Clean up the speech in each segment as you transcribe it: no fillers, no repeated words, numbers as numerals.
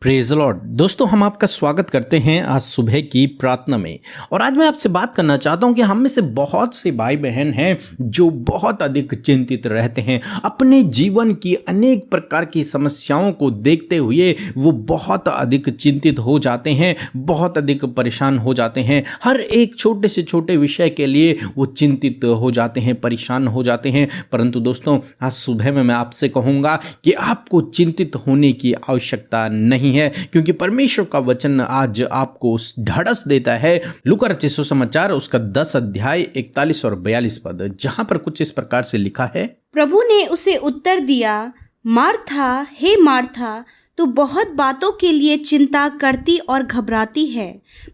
Praise Lord दोस्तों, हम आपका स्वागत करते हैं आज सुबह की प्रार्थना में। और आज मैं आपसे बात करना चाहता हूं कि हम में से बहुत से भाई बहन हैं जो बहुत अधिक चिंतित रहते हैं। अपने जीवन की अनेक प्रकार की समस्याओं को देखते हुए वो बहुत अधिक चिंतित हो जाते हैं, बहुत अधिक परेशान हो जाते हैं। हर एक छोटे से छोटे विषय के लिए वो चिंतित हो जाते हैं, परेशान हो जाते हैं। परंतु दोस्तों, आज सुबह में मैं आपसे कहूँगा कि आपको चिंतित होने की आवश्यकता नहीं है, क्योंकि परमेश्वर का वचन आज आपको ढाढ़स देता है। लूका रचित सुसमाचार उसका 10 अध्याय 41 और 42 पद, जहां पर कुछ इस प्रकार से लिखा है। प्रभु ने उसे उत्तर दिया, मार्था, हे मार्था, तू बहुत बातों के लिए चिंता करती और घबराती है,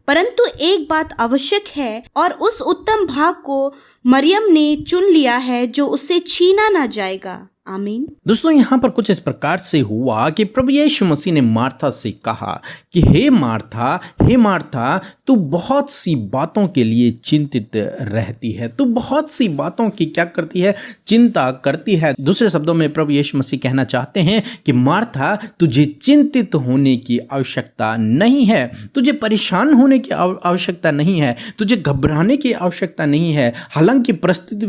परंतु एक बात आवश्यक है और उस उत्तम भाग को मरियम ने चुन लिया है जो उससे छीना ना जाएगा। आमीन। दोस्तों, यहाँ पर कुछ इस प्रकार से हुआ कि प्रभु यीशु मसीह ने मार्था से कहा कि हे मार्था, तू बहुत सी बातों के लिए चिंतित रहती है, तू बहुत सी बातों की क्या करती है, चिंता करती है। दूसरे शब्दों में प्रभु यीशु मसीह कहना चाहते हैं कि मार्था, तुझे चिंतित होने की आवश्यकता नहीं है, तुझे परेशान होने की आवश्यकता नहीं है, तुझे घबराने की आवश्यकता नहीं है। हालांकि परिस्थिति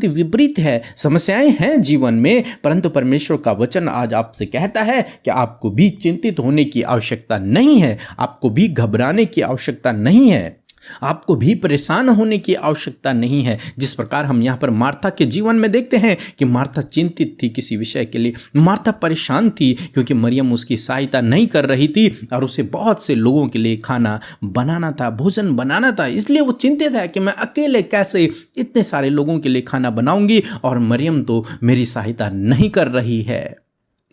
विपरीत है, समस्याएं हैं जीवन में, परंतु परमेश्वर का वचन आज आपसे कहता है कि आपको भी चिंतित होने की आवश्यकता नहीं है, आपको भी घबराने की आवश्यकता नहीं है, आपको भी परेशान होने की आवश्यकता नहीं है। जिस प्रकार हम यहाँ पर मार्था के जीवन में देखते हैं कि मार्था चिंतित थी किसी विषय के लिए, मार्था परेशान थी क्योंकि मरियम उसकी सहायता नहीं कर रही थी और उसे बहुत से लोगों के लिए खाना बनाना था, भोजन बनाना था। इसलिए वो चिंतित है कि मैं अकेले कैसे इतने सारे लोगों के लिए खाना बनाऊंगी और मरियम तो मेरी सहायता नहीं कर रही है।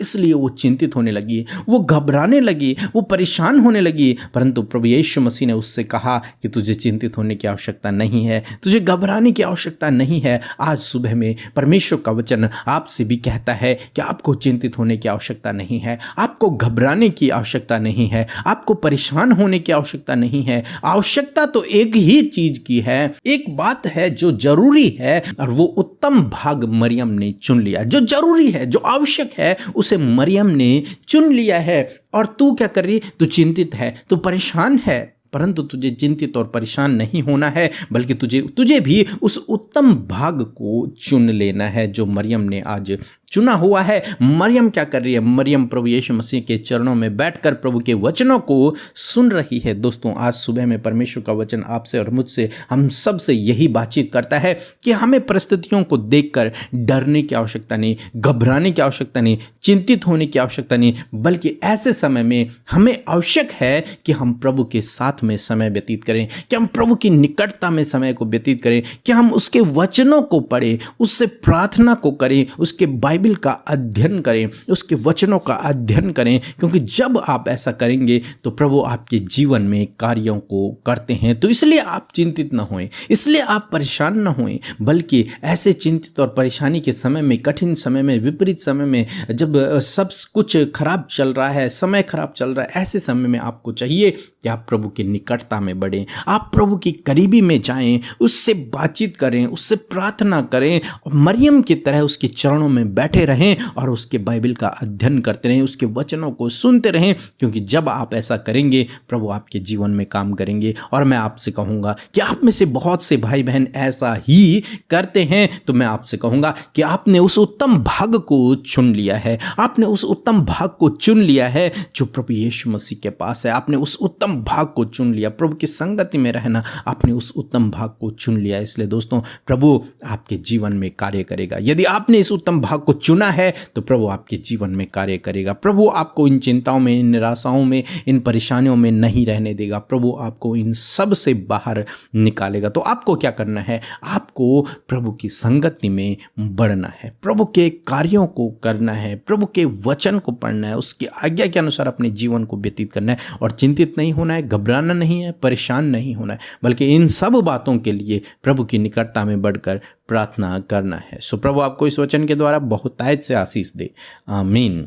इसलिए वो चिंतित होने लगी, वो घबराने लगी, वो परेशान होने लगी। परंतु प्रभु यीशु मसीह ने उससे कहा कि तुझे चिंतित होने की आवश्यकता नहीं है, तुझे घबराने की आवश्यकता नहीं है। आज सुबह में परमेश्वर का वचन आपसे भी कहता है कि आपको चिंतित होने की आवश्यकता नहीं है, आपको घबराने की आवश्यकता नहीं है, आपको परेशान होने की आवश्यकता नहीं है। आवश्यकता तो एक ही चीज की है, एक बात है जो जरूरी है, और वो उत्तम भाग मरियम ने चुन लिया। जो जरूरी है, जो आवश्यक है, उसे मरियम ने चुन लिया है। और तू क्या कर रही, तू चिंतित है, तू परेशान है, परंतु तुझे चिंतित और परेशान नहीं होना है, बल्कि तुझे भी उस उत्तम भाग को चुन लेना है जो मरियम ने आज चुना हुआ है। मरियम क्या कर रही है? मरियम प्रभु यीशु मसीह के चरणों में बैठकर प्रभु के वचनों को सुन रही है। दोस्तों, आज सुबह में परमेश्वर का वचन आपसे और मुझसे, हम सब से यही बातचीत करता है कि हमें परिस्थितियों को देखकर डरने की आवश्यकता नहीं, घबराने की आवश्यकता नहीं, चिंतित होने की आवश्यकता नहीं, बल्कि ऐसे समय में हमें आवश्यक है कि हम प्रभु के साथ में समय व्यतीत करें, कि हम प्रभु की निकटता में समय को व्यतीत करें, कि हम उसके वचनों को पढ़ें, उससे प्रार्थना को करें, उसके बाइबल का अध्ययन करें, उसके वचनों का अध्ययन करें। क्योंकि जब आप ऐसा करेंगे तो प्रभु आपके जीवन में कार्यों को करते हैं। तो इसलिए आप चिंतित न होएं, इसलिए आप परेशान न होएं, बल्कि ऐसे चिंतित और परेशानी के समय में, कठिन समय में, विपरीत समय में, जब सब कुछ खराब चल रहा है, समय खराब चल रहा है, ऐसे समय में आपको चाहिए कि आप प्रभु की निकटता में बढ़ें, आप प्रभु की करीबी में जाएं, उससे बातचीत करें, उससे प्रार्थना करें, और मरियम की तरह उसके चरणों में बैठे रहें और उसके बाइबल का अध्ययन करते रहें, उसके वचनों को सुनते रहें। क्योंकि जब आप ऐसा करेंगे, प्रभु आपके जीवन में काम करेंगे। और मैं आपसे कहूँगा कि आप में से बहुत से भाई बहन ऐसा ही करते हैं, तो मैं आपसे कहूँगा कि आपने उस उत्तम भाग को चुन लिया है, आपने उस उत्तम भाग को चुन लिया है जो प्रभु यीशु मसीह के पास है। आपने उस उत्तम भाग को चुन लिया, प्रभु की संगति में रहना, आपने उस उत्तम भाग को चुन लिया। इसलिए दोस्तों, प्रभु आपके जीवन में कार्य करेगा। यदि आपने इस उत्तम भाग को चुना है तो प्रभु आपके जीवन में कार्य करेगा। प्रभु आपको इन चिंताओं में, इन निराशाओं में, इन परेशानियों में नहीं रहने देगा। प्रभु आपको इन सब से बाहर निकालेगा। तो आपको क्या करना है? आपको प्रभु की संगति में बढ़ना है, प्रभु के कार्यों को करना है, प्रभु के वचन को पढ़ना है, उसकी आज्ञा के अनुसार अपने जीवन को व्यतीत करना है। और चिंतित नहीं होना है, घबराना नहीं है, परेशान नहीं होना है, बल्कि इन सब बातों के लिए प्रभु की निकटता में बढ़कर प्रार्थना करना है। सो प्रभु आपको इस वचन के द्वारा बहुतायत से आशीष दे। आमीन।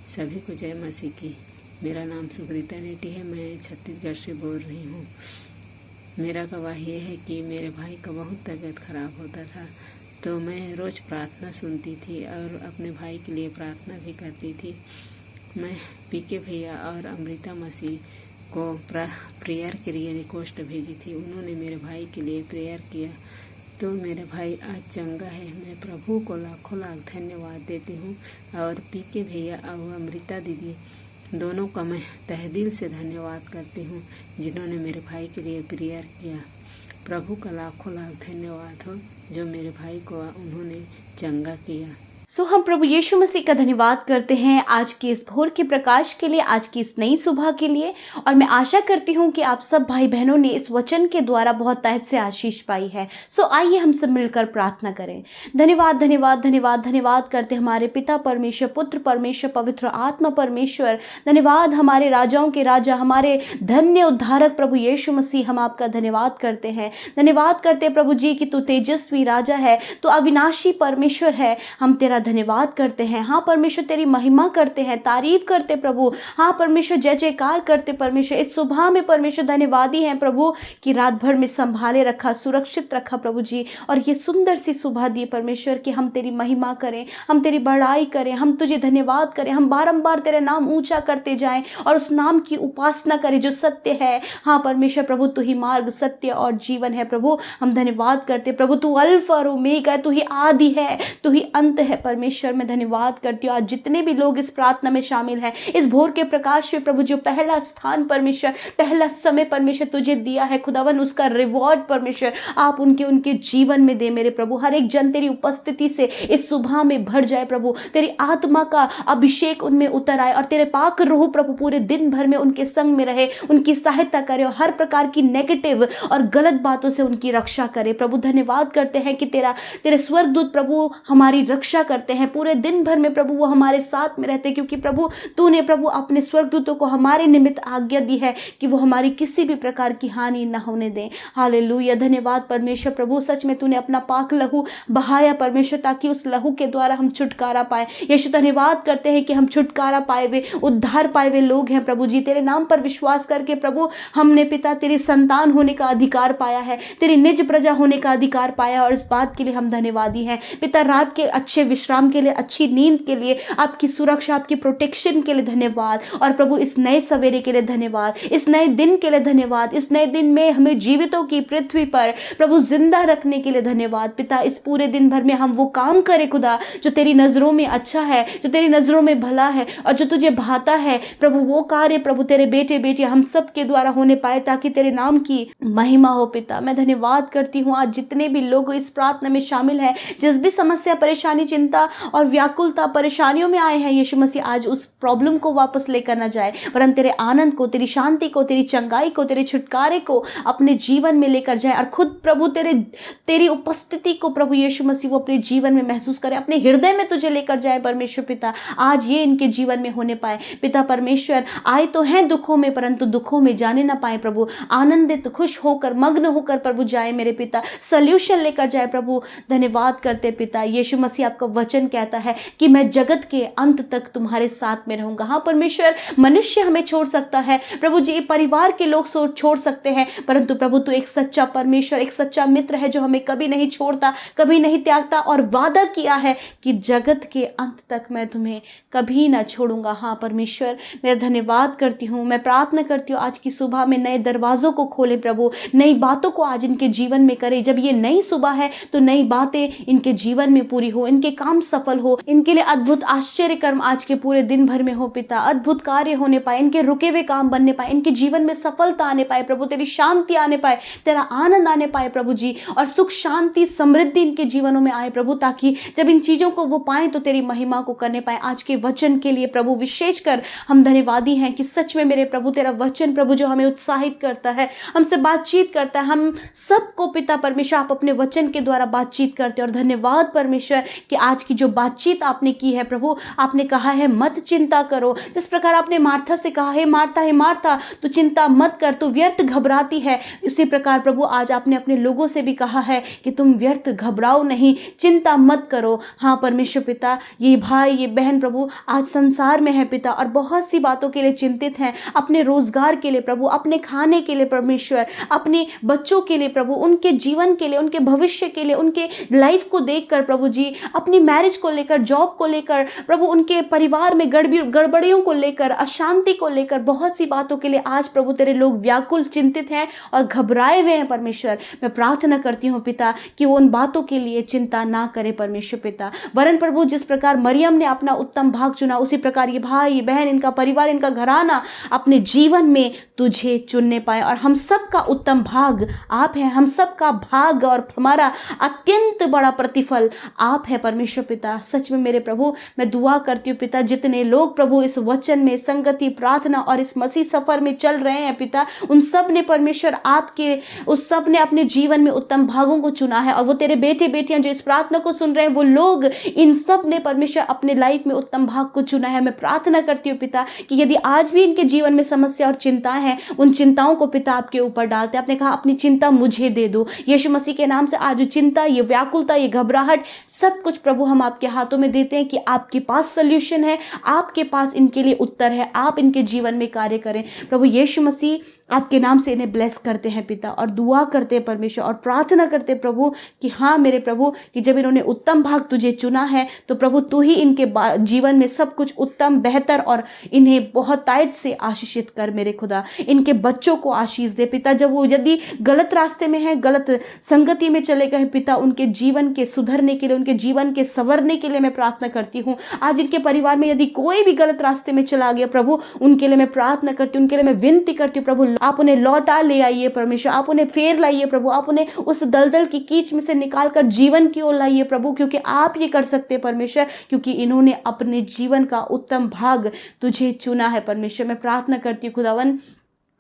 सभी को जय मसीह की। मेरा नाम सुग्रीता नेटी है, मैं छत्तीसगढ़ से बोल रही हूँ। मेरा गवाह ये है कि मेरे भाई का बहुत तबीयत खराब होता था, तो मैं रोज़ प्रार्थना सुनती थी और अपने भाई के लिए प्रार्थना भी करती थी। मैं पीके भैया और अमृता मसीह को प्रेयर के लिए रिक्वेस्ट भेजी थी। उन्होंने मेरे भाई के लिए प्रेयर किया तो मेरा भाई आज चंगा है। मैं प्रभु को लाखों लाख धन्यवाद देती हूँ और पीके भैया और अमृता दीदी दोनों का मैं तहे दिल से धन्यवाद करती हूँ जिन्होंने मेरे भाई के लिए प्रेयर किया। प्रभु का लाखों लाख धन्यवाद हो जो मेरे भाई को उन्होंने चंगा किया। हम प्रभु यीशु मसीह का धन्यवाद करते हैं आज के इस भोर के प्रकाश के लिए, आज की इस नई सुबह के लिए। और मैं आशा करती हूँ कि आप सब भाई बहनों ने इस वचन के द्वारा बहुत तहत से आशीष पाई है। आइए हम सब मिलकर प्रार्थना करें। धन्यवाद धन्यवाद धन्यवाद धन्यवाद करते हमारे पिता परमेश्वर, पुत्र परमेश्वर, पवित्र आत्मा परमेश्वर। धन्यवाद हमारे राजाओं के राजा, हमारे धन्य उद्धारक प्रभु यीशु मसीह, हम आपका धन्यवाद करते हैं। धन्यवाद करते प्रभु जी कि तू तेजस्वी राजा है, तू अविनाशी परमेश्वर है। हम तेरा धन्यवाद करते हैं। हाँ परमेश्वर, तेरी महिमा करते हैं, तारीफ करते प्रभु। हाँ परमेश्वर, जय जयकार करते परमेश्वर। इस सुबह में परमेश्वर धन्यवादी हैं प्रभु कि रात भर में संभाले रखा, सुरक्षित रखा प्रभु जी, और ये सुंदर सी सुबह दी परमेश्वर कि हम तेरी महिमा करें, हम तेरी बड़ाई करें, हम तुझे धन्यवाद करें, हम बारंबार तेरा नाम ऊंचा करते जाएं और उस नाम की उपासना करें जो सत्य है। हाँ परमेश्वर प्रभु, तू ही मार्ग, सत्य और जीवन है प्रभु। हम धन्यवाद करते प्रभु, तू अल्फा और ओमेगा है, तू ही आदि है, तू ही अंत है परमेश्वर। मैं धन्यवाद करती हूँ आज जितने भी लोग इस प्रार्थना में शामिल हैं, इस भोर के प्रकाश में प्रभु जो पहला स्थान परमेश्वर, पहला समय परमेश्वर तुझे दिया है खुदावन, उसका रिवॉर्ड परमेश्वर आप उनके जीवन में दे मेरे प्रभु। हर एक जन तेरी उपस्थिति से इस सुबह में भर जाए प्रभु, तेरी आत्मा का अभिषेक उनमें उतर आए और तेरे पाक रूह प्रभु पूरे दिन भर में उनके संग में रहे, उनकी सहायता करे और हर प्रकार की नेगेटिव और गलत बातों से उनकी रक्षा करे प्रभु। धन्यवाद करते हैं कि तेरे स्वर्गदूत प्रभु हमारी रक्षा करते हैं पूरे दिन भर में प्रभु, वो हमारे साथ में रहते, क्योंकि प्रभु तूने प्रभु अपने स्वर्गदूतों को हमारे निमित्त आज्ञा दी है कि वो हमारी किसी भी प्रकार की हानि न होने दें। हालेलुया, धन्यवाद परमेश्वर प्रभु, सच में तूने अपना पाक लहू बहाया परमेश्वर ताकि उस लहू के द्वारा हम छुटकारा पाए। यीशु धन्यवाद करते हैं कि हम छुटकारा पाए हुए, उद्धार पाए हुए लोग हैं प्रभु जी। तेरे नाम पर विश्वास करके प्रभु हमने पिता तेरी संतान होने का अधिकार पाया है, तेरी निज प्रजा होने का अधिकार पाया, और इस बात के लिए हम धन्यवादी हैं पिता। रात के अच्छे विश्राम के लिए, अच्छी नींद के लिए, आपकी सुरक्षा, आपकी प्रोटेक्शन के लिए धन्यवाद। और प्रभु इस नए सवेरे के लिए धन्यवाद, इस नए दिन के लिए धन्यवाद, इस नए दिन में हमें जीवितों की पृथ्वी पर प्रभु जिंदा रखने के लिए धन्यवाद पिता। इस पूरे दिन भर में हम वो काम करें खुदा जो तेरी नजरों में अच्छा है, जो तेरी नजरों में भला है और जो तुझे भाता है प्रभु। वो कार्य प्रभु तेरे बेटे बेटी हम सब के द्वारा होने पाए ताकि तेरे नाम की महिमा हो पिता। मैं धन्यवाद करती हूँ आज जितने भी लोग इस प्रार्थना में शामिल हैं, जिस भी समस्या, परेशानी, चिंता और व्याकुलता, परेशानियों में आए हैं, यीशु मसीह आज उस प्रॉब्लम को वापस लेकर ना जाए, परंतु तेरे आनंद को, तेरी शांति को, तेरी चंगाई को, तेरे छुटकारे को अपने जीवन में लेकर जाए। और खुद प्रभु तेरी उपस्थिति को प्रभु यीशु मसीह वो अपने जीवन में महसूस करे, अपने हृदय में तुझे लेकर जाए परमेश्वर पिता। आज ये इनके जीवन में होने पाए पिता परमेश्वर। आए तो हैं दुखों में, परंतु दुखों में जाने ना पाए प्रभु। आनंदित, खुश होकर, मग्न होकर प्रभु जाए मेरे पिता, सल्यूशन लेकर जाए प्रभु। धन्यवाद करते पिता। यीशु मसीह आपका वचन कहता है कि मैं जगत के अंत तक तुम्हारे साथ में रहूंगा। हाँ परमेश्वर, मनुष्य हमें छोड़ सकता है प्रभु जी, परिवार के लोग छोड़ सकते हैं, परंतु प्रभु तू एक सच्चा परमेश्वर, एक सच्चा मित्र है जो हमें कभी नहीं छोड़ता, कभी नहीं त्यागता, और वादा किया है कि जगत के अंत तक मैं तुम्हें कभी ना छोड़ूंगा। हाँ परमेश्वर, मैं धन्यवाद करती हूँ। मैं प्रार्थना करती हूँ आज की सुबह में नए दरवाजों को खोले प्रभु, नई बातों को आज इनके जीवन में करे। जब ये नई सुबह है तो नई बातें इनके जीवन में पूरी हो, इनके काम सफल हो, इनके लिए अद्भुत आश्चर्य कर्म आज के पूरे दिन भर में हो पिता। अद्भुत कार्य होने पाए, इनके रुके हुए काम बनने पाए, इनके जीवन में सफलता आने पाए प्रभु, तेरी शांति आने पाए, तेरा आनंद आने पाए प्रभु जी, और सुख, शांति, समृद्धि इनके जीवनों में आए प्रभु, ताकि जब इन चीजों को वो पाए तो तेरी महिमा को करने पाए। आज के वचन के लिए प्रभु विशेषकर हम धन्यवादी हैं कि सच में मेरे प्रभु तेरा वचन प्रभु जो हमें उत्साहित करता है, हमसे बातचीत करता है, हम सबको पिता परमेश्वर आप अपने वचन के द्वारा बातचीत करते हैं। और धन्यवाद परमेश्वर कि आज की जो बातचीत आपने की है प्रभु, आपने कहा है मत चिंता करो, जिस प्रकार आपने मार्था से कहा है मार्था तू चिंता मत कर, तू व्यर्थ घबराती है, उसी प्रकार प्रभु आज आपने अपने लोगों से भी कहा है कि तुम व्यर्थ घबराओ नहीं, चिंता मत करो। हाँ परमेश्वर पिता, ये भाई, ये बहन प्रभु आज संसार में है पिता, और बहुत सी बातों के लिए चिंतित हैं, अपने रोजगार के लिए प्रभु, अपने खाने के लिए परमेश्वर, अपने बच्चों के लिए प्रभु, उनके जीवन के लिए, उनके भविष्य के लिए, उनके लाइफ को देखकर प्रभु जी, अपनी मैरिज को लेकर, जॉब को लेकर, प्रभु उनके परिवार में गड़बड़ियों को लेकर, अशांति को लेकर, बहुत सी बातों के लिए आज प्रभु तेरे लोग व्याकुल, चिंतित हैं और घबराए हुए हैं परमेश्वर। मैं प्रार्थना करती हूँ पिता कि वो उन बातों के लिए चिंता ना करे परमेश्वर पिता। वरन प्रभु जिस प्रकार मरियम ने अपना उत्तम भाग चुना, उसी प्रकार ये भाई, ये बहन, इनका परिवार, इनका घराना अपने जीवन में तुझे चुनने पाए। और हम सबका उत्तम भाग आप हैं, हम सबका भाग और हमारा अत्यंत बड़ा प्रतिफल आप है परमेश्वर पिता। सच में मेरे प्रभु मैं दुआ करती हूँ पिता, जितने लोग प्रभु इस वचन में, संगति, प्रार्थना और इस मसीह सफर में चल रहे हैं पिता, उन सब ने परमेश्वर आपके, उस सब ने अपने जीवन में उत्तम भागों को चुना है। और वो तेरे बेटे बेटियां जो इस प्रार्थना को सुन रहे हैं, वो लोग, इन सब ने परमेश्वर अपने लाइफ में उत्तम भाग को चुना है। मैं प्रार्थना करती हूँ पिता कि यदि आज भी इनके जीवन में समस्या और चिंताएं हैं, उन चिंताओं को पिता आपके ऊपर डालते। आपने कहा अपनी चिंता मुझे दे दो। यीशु मसीह के नाम से आज चिंता, ये व्याकुलता, ये घबराहट, सब कुछ प्रभु हम आपके हाथों में देते हैं कि आपके पास सल्यूशन है, आपके पास इनके लिए उत्तर है। आप इनके जीवन में कार्य करें प्रभु यीशु मसीह। आपके नाम से इन्हें ब्लेस करते हैं पिता, और दुआ करते हैं परमेश्वर, और प्रार्थना करते हैं प्रभु कि हाँ मेरे प्रभु, कि जब इन्होंने उत्तम भाग तुझे चुना है तो प्रभु तू ही इनके जीवन में सब कुछ उत्तम, बेहतर और इन्हें बहुतायत से आशीषित कर मेरे खुदा। इनके बच्चों को आशीष दे पिता। जब वो यदि गलत रास्ते में है, गलत संगति में चले गए पिता, उनके जीवन के सुधरने के लिए, उनके जीवन के संवरने के लिए मैं प्रार्थना करती हूँ। आज इनके परिवार में यदि कोई भी गलत रास्ते में चला गया प्रभु, उनके लिए मैं प्रार्थना करती हूँ, उनके लिए मैं विनती करती हूँ प्रभु, आप उन्हें लौटा ले आइए परमेश्वर, आप उन्हें फेर लाइए प्रभु, आप उन्हें उस दलदल की कीच में से निकालकर जीवन की ओर लाइए प्रभु, क्योंकि आप ये कर सकते हैं परमेश्वर, क्योंकि इन्होंने अपने जीवन का उत्तम भाग तुझे चुना है परमेश्वर। मैं प्रार्थना करती हूँ खुदावन,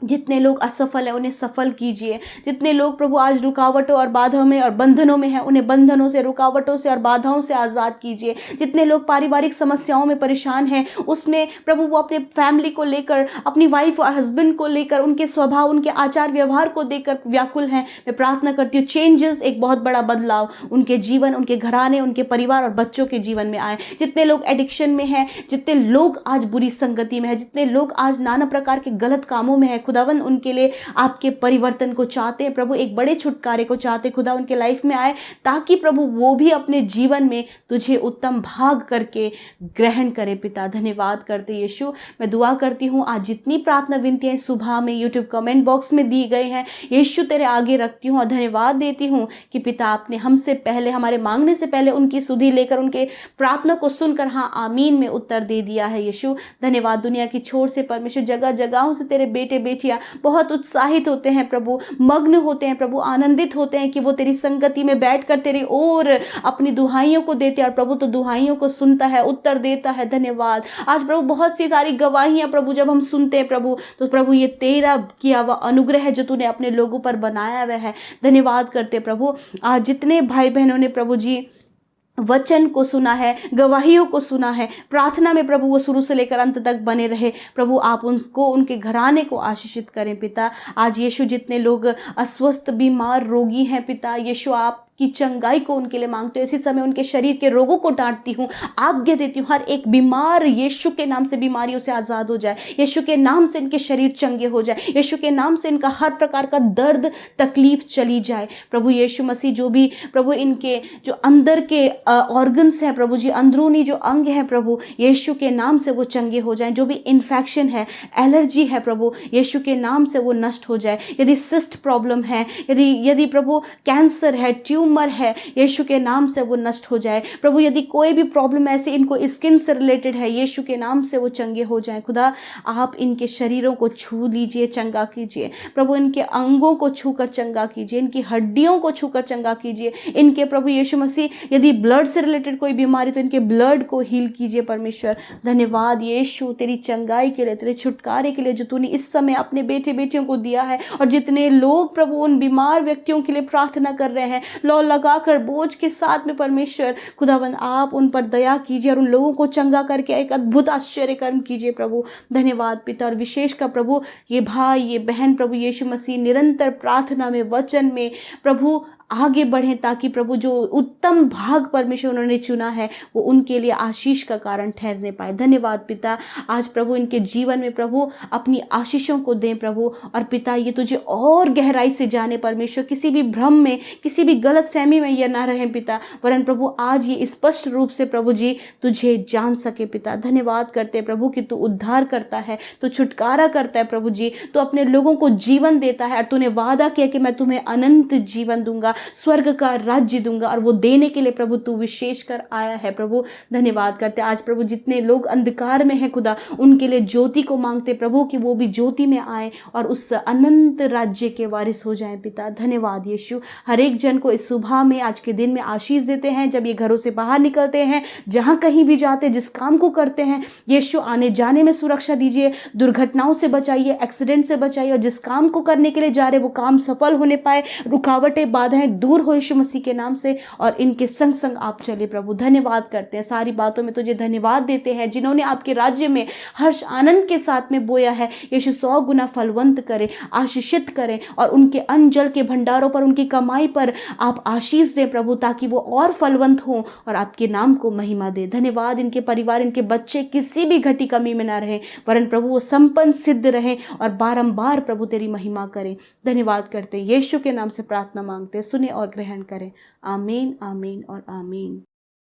जितने लोग असफल हैं उन्हें सफल कीजिए। जितने लोग प्रभु आज रुकावटों और बाधाओं में और बंधनों में हैं, उन्हें बंधनों से, रुकावटों से और बाधाओं से आज़ाद कीजिए। जितने लोग पारिवारिक समस्याओं में परेशान हैं, उसमें प्रभु वो अपने फैमिली को लेकर, अपनी वाइफ और हस्बैंड को लेकर, उनके स्वभाव, उनके आचार व्यवहार को देखकर व्याकुल हैं, मैं प्रार्थना करती हूँ चेंजेस, एक बहुत बड़ा बदलाव उनके जीवन, उनके घराने, उनके परिवार और बच्चों के जीवन में आए। जितने लोग एडिक्शन में हैं, जितने लोग आज बुरी संगति में है, जितने लोग आज नाना प्रकार के गलत कामों में है खुदावन, उनके लिए आपके परिवर्तन को चाहते हैं प्रभु, एक बड़े छुटकारे को चाहते खुदा उनके लाइफ में आए, ताकि प्रभु वो भी अपने जीवन में तुझे उत्तम भाग करके ग्रहण करे पिता। धन्यवाद करते यीशु। मैं दुआ करती हूँ आज जितनी प्रार्थना विनतियाँ सुबह में यूट्यूब कमेंट बॉक्स में दी गई हैं, यीशु तेरे आगे रखती हूँ और धन्यवाद देती हूँ कि पिता आपने हमसे पहले, हमारे मांगने से पहले उनकी सुधि लेकर, उनके प्रार्थना को सुनकर हाँ आमीन में उत्तर दे दिया है यीशु। धन्यवाद। दुनिया की छोर से परमेश्वर जगह जगहों से तेरे बेटे बेटियां बहुत उत्साहित होते हैं प्रभु, मग्न होते हैं प्रभु, आनंदित होते हैं कि वो तेरी संगति में बैठकर तेरी ओर अपनी दुहाइयों को देते हैं, और प्रभु तो दुहाइयों को सुनता है, उत्तर देता है। धन्यवाद। आज प्रभु बहुत सी सारी गवाहियां प्रभु जब हम सुनते हैं प्रभु, तो प्रभु ये तेरा किया हुआ अनुग्रह है जो तूने अपने लोगों पर बनाया हुआ है। धन्यवाद करते प्रभु। आज जितने भाई बहनों ने प्रभु जी वचन को सुना है, गवाहियों को सुना है, प्रार्थना में प्रभु वो शुरू से लेकर अंत तक बने रहे प्रभु, आप उनको, उनके घराने को आशीषित करें पिता। आज यीशु जितने लोग अस्वस्थ, बीमार, रोगी हैं पिता, यीशु आप की चंगाई को उनके लिए मांगते हो। इसी समय उनके शरीर के रोगों को डांटती हूँ, आज्ञा देती हूँ, हर एक बीमार यीशु के नाम से बीमारियों से आज़ाद हो जाए, यीशु के नाम से इनके शरीर चंगे हो जाए, यीशु के नाम से इनका हर प्रकार का दर्द तकलीफ चली जाए प्रभु यीशु मसीह। जो भी प्रभु इनके जो अंदर के ऑर्गन्स हैं प्रभु जी, अंदरूनी जो अंग हैं प्रभु, यीशु के नाम से वो चंगे हो जाएं। जो भी इन्फेक्शन है, एलर्जी है प्रभु, यीशु के नाम से वो नष्ट हो जाए। यदि सिस्ट प्रॉब्लम है, यदि प्रभु कैंसर है, ट्यूमर है, यीशु के नाम से वो नष्ट हो जाए प्रभु। यदि कोई भी प्रॉब्लम ऐसी इनको स्किन से रिलेटेड है, यीशु के नाम से वो चंगे हो जाए। खुदा आप इनके शरीरों को छू लीजिए, चंगा कीजिए प्रभु, इनके अंगों को छूकर चंगा कीजिए, इनकी हड्डियों को छूकर चंगा कीजिए। इनके प्रभु यीशु मसीह यदि ब्लड से रिलेटेड कोई बीमारी, तो इनके ब्लड को हील कीजिए परमेश्वर। धन्यवाद यीशु तेरी चंगाई के लिए, तेरे छुटकारे के लिए जो तूने इस समय अपने बेटे बेटियों को दिया है। और जितने लोग प्रभु उन बीमार व्यक्तियों के लिए प्रार्थना कर रहे हैं, लौ लगाकर बोझ के साथ में परमेश्वर खुदावन आप उन पर दया कीजिए और उन लोगों को चंगा करके एक अद्भुत आश्चर्य कर्म कीजिए प्रभु। धन्यवाद पिता। और विशेष का प्रभु ये भाई, ये बहन प्रभु यीशु मसीह निरंतर प्रार्थना में, वचन में प्रभु आगे बढ़ें, ताकि प्रभु जो उत्तम भाग परमेश्वर उन्होंने चुना है वो उनके लिए आशीष का कारण ठहरने पाए। धन्यवाद पिता, आज प्रभु इनके जीवन में प्रभु अपनी आशीषों को दें प्रभु। और पिता ये तुझे और गहराई से जाने परमेश्वर, किसी भी भ्रम में, किसी भी गलत फहमी में ये ना रहें पिता, वरन प्रभु आज ये स्पष्ट रूप से प्रभु जी तुझे जान सके पिता। धन्यवाद करते हैं प्रभु कि तू उद्धार करता है, तू छुटकारा करता है प्रभु जी, तू अपने लोगों को जीवन देता है और तूने वादा किया कि मैं तुम्हें अनंत जीवन दूंगा, स्वर्ग का राज्य दूंगा, और वो देने के लिए प्रभु तू विशेष कर आया है प्रभु। धन्यवाद करते आज प्रभु जितने लोग अंधकार में हैं खुदा, उनके लिए ज्योति को मांगते प्रभु कि वो भी ज्योति में आए और उस अनंत राज्य के वारिस हो जाएं पिता। धन्यवाद यीशु, हर एक जन को इस सुबह में, आज के दिन में आशीष देते हैं। जब ये घरों से बाहर निकलते हैं, जहां कहीं भी जाते, जिस काम को करते हैं, यीशु आने जाने में सुरक्षा दीजिए, दुर्घटनाओं से बचाइए, एक्सीडेंट से बचाइए, और जिस काम को करने के लिए जा रहे वो काम सफल होने पाए, रुकावटें बाधाएं दूर हो यीशु मसीह के नाम से, और इनके संग संग आप चले प्रभु। धन्यवाद करते हैं, सारी बातों में तुझे धन्यवाद देते हैं। जिन्होंने आपके राज्य में हर्ष आनंद के साथ में बोया है, यीशु 100 गुना फलवंत करे, आशीषित करें, और उनके अन्न जल के भंडारों पर, उनकी कमाई पर आप आशीष दें प्रभु, ताकि वो और फलवंत हों और आपके नाम को महिमा दे। धन्यवाद, इनके परिवार, इनके बच्चे किसी भी घटी कमी में ना रहे, वरन प्रभु वो संपन्न सिद्ध रहे और बारंबार प्रभु तेरी महिमा करें। धन्यवाद करते यीशु के नाम से प्रार्थना मांगते, सुने और ग्रहण करें। आमीन, आमीन और आमीन।